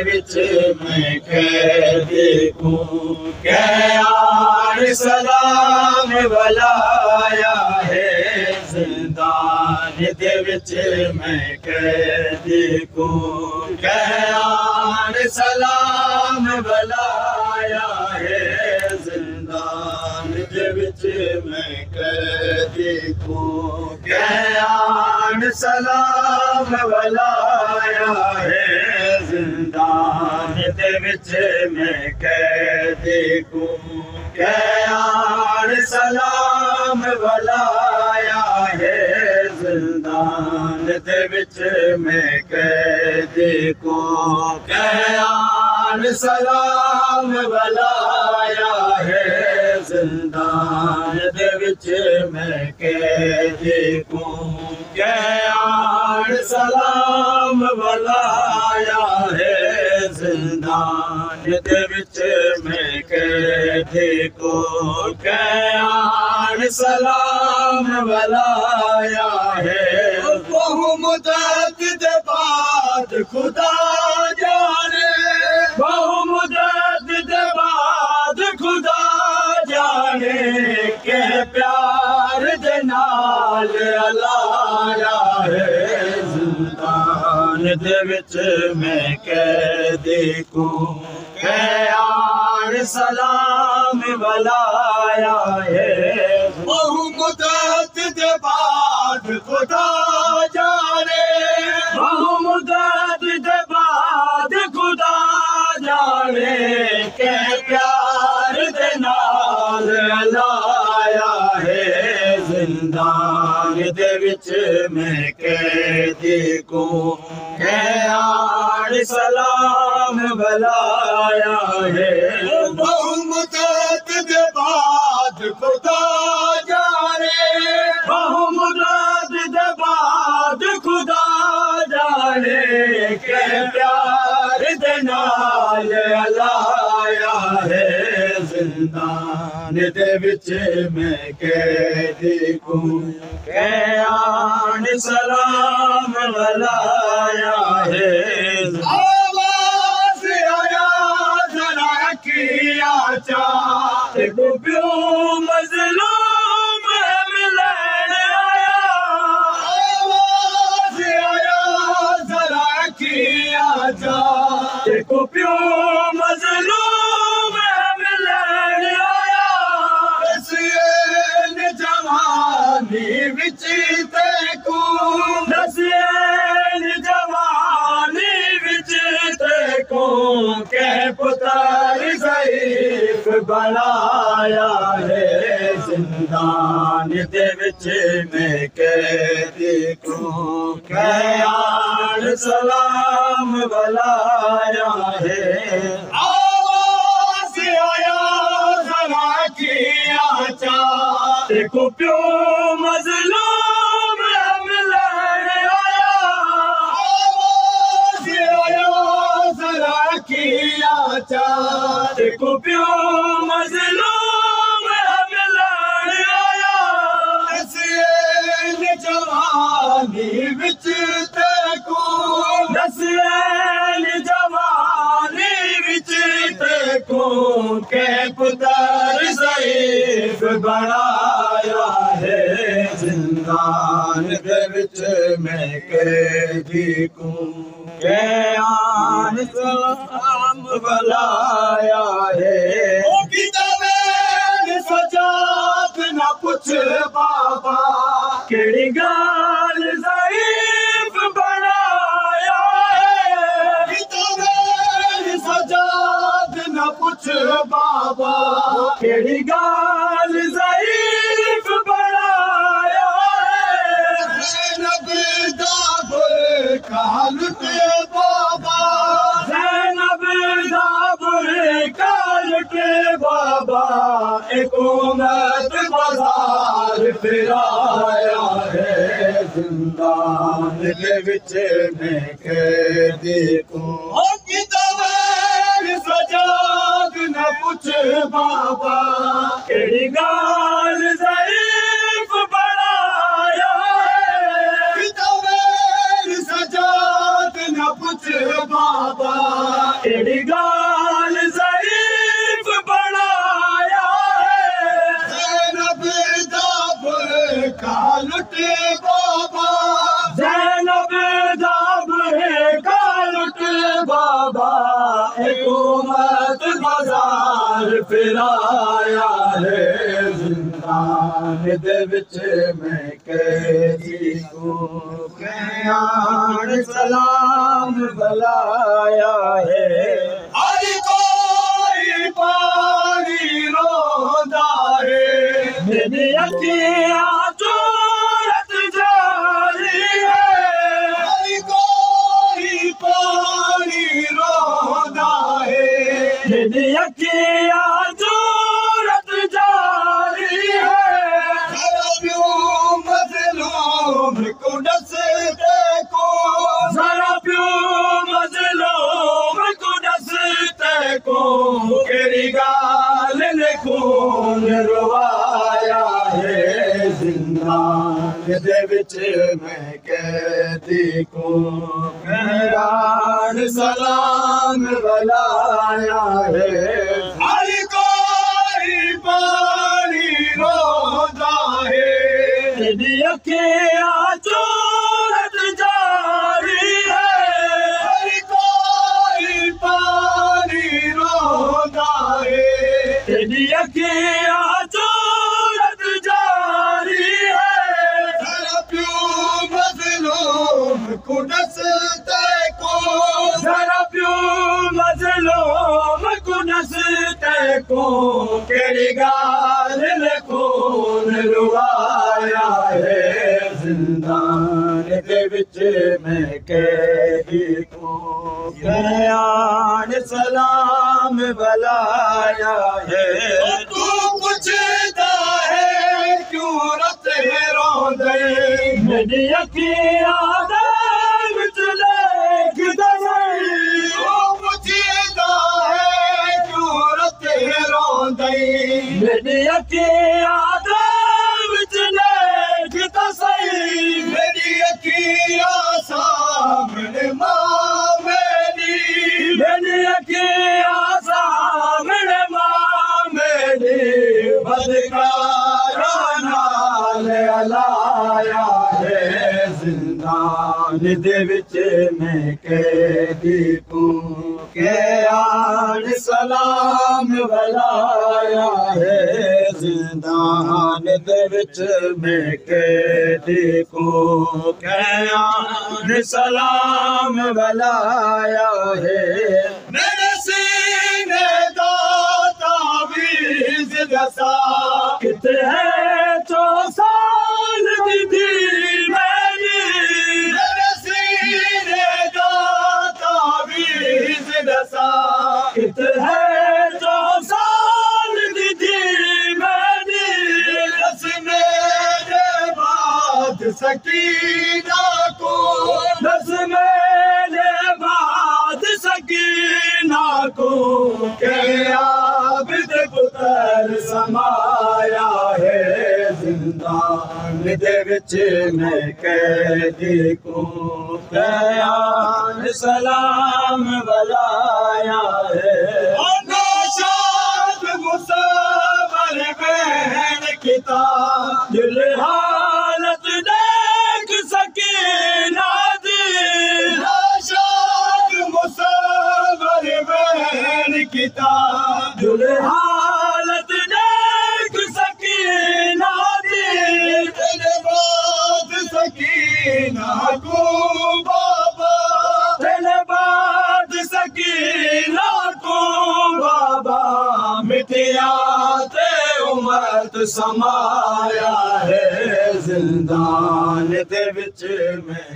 विच मैं कैद को क्या सलाम वलाया है जिंदान दे विच मैं कैद को क्या सलाम वलाया है जिंदान दे विच मैं कैद को क्या सलाम वलाया है जिंदान दे विच मैं कैद को क्या सलाम वलाया है जिंदान दे विच मैं कैद को क्या सलाम वलाया है जिंदान दे विच मैं कैद को क्या सलाम वलाया है जिंदान दे विच मैं कैद को क्या सलाम वलाया है बहु मुद्दत दे बाद खुदा जाने बहु मुद्दत दे बाद खुदा जाने के प्यार दे नाल अलाया है जिंदान दे विच मैं कैद को क्या सलाम वलाया है बहु मुद्दत दे बाद खुदा जाने बहु मुद्दत दे बाद खुदा जाने के प्यार दे नाल लाया है जिंदान दे विच मैं कैद को क्या सलाम वलाया है बहु मुद्दत दे बाद खुदा जाने बहु मुद्दत दे बाद खुदा जाने के प्यार दे नाल लाया है जिंदान दे विच मैं कैद को क्या सलाम वलाया है आवाज़ आया जरा किया चाह प्यो मजलूम मिलन आया आवाज़ आया जरा किया चाह प्यो मजलूम मिलन आया दसिए जवानी विच तेको दसिए जवानी विच तेको के पुत्र ज़ईफ़ बनाया है जिंदान दे विच मैं कैद को क्या सलाम वलाया है आवाज़ आया जरा किया चाह को प्यो मजलूम मिलन आया आवाज़ आया जरा किया चाह को प्यो मजलूम मिलन आया दसिए जवानी विच तेको दसिए जवानी विच तेको के पुत्र ज़ईफ़ बनाया है जिंदान दे विच मैं कैद को क्या सलाम वलाया है सजाद न पुछ बाबा केड़ी गाल ज़ईफ़ बनाया है सजाद न पुछ बाबा केड़ी गाल ज़ईफ़ बनाया है ज़ैनब दा बुरकान ते बाबा ज़ैनब दा बुरकान ते बाबा एक उम्मत बाजार फिराया है जिंदान दे विच मैं कैद को सजाद न पुछ बाबा केड़ी गाल ज़ईफ़ बनाया है सजाद न पुछ बाबा केड़ी गाल ज़रीफ बनाया है ज़ैनब दा बुरका लुट बाबा ज़ैनब दा बुरका लुट बाबा हुकूमत बाजार फिराया है ज़िंदान दे विच मैं कैदी को क़यान सलाम बुलाया है हर कोई पानी रोंदा है मेरी अखियां चूरत जारी है हर कोई पानी रोंदा है मेरी अखियां चूरत जारी है मज़लूम को डसते को ज़रा प्यो मज़लूम को डसते को केड़ी गाल ने खून रुवाया है ज़िंदान दे विच मैं कैदी को क़यान सलाम बुलाया है हर कोई पानी रोंदा है तेरी अखियां चूरत जारी है हर कोई पानी रोंदा है तेरी अखियां चूरत जारी है ज़रा प्यो मज़लूम को डसते को ज़रा प्यो मज़लूम को डसते को केड़ी गाल ने खून रुवाया है ज़िंदान दे विच मैं कैदी को क़यान सलाम बुलाया है तू पुछदा है क्यों रत रोंदे मेरी अखियां दे विच लेख दसई तू पुछदा है क्यों रत रोंदे मेरी अखियां दे विच लेख दसई मेरी अखियां सामने मां मेरी अखियां सामने मां मेरी बदकारा नाल अलाया है ज़िंदान दे विच मैं कैदी को क़यान सलाम बुलाया है ज़िंदान दे विच मैं कैदी को क़यान सलाम बुलाया है मेरे सीने दा तावीज़ जैसा किते है 4 साल दी मेरी मेरे सीने दा तावीज़ जैसा किते है 4 साल दी मेरी दस मेरे बाद सकीना को दस मेरे बाद सकीना को क़यामत पुत्र समाया है ज़िंदान दे विच मैं कैदी को क़यान सलाम बुलाया है नाशाद मुसव्वर बहन किताब दिल हालत देख सकीना दी नाशाद मुसव्वर बहन किताब दिल हालत देख सकीना दी तेरे बाद सकीना को बाबा तेरे बाद सकीना को बाबा मिटिया ते उम्मत समाया है ज़िंदान दे विच मैं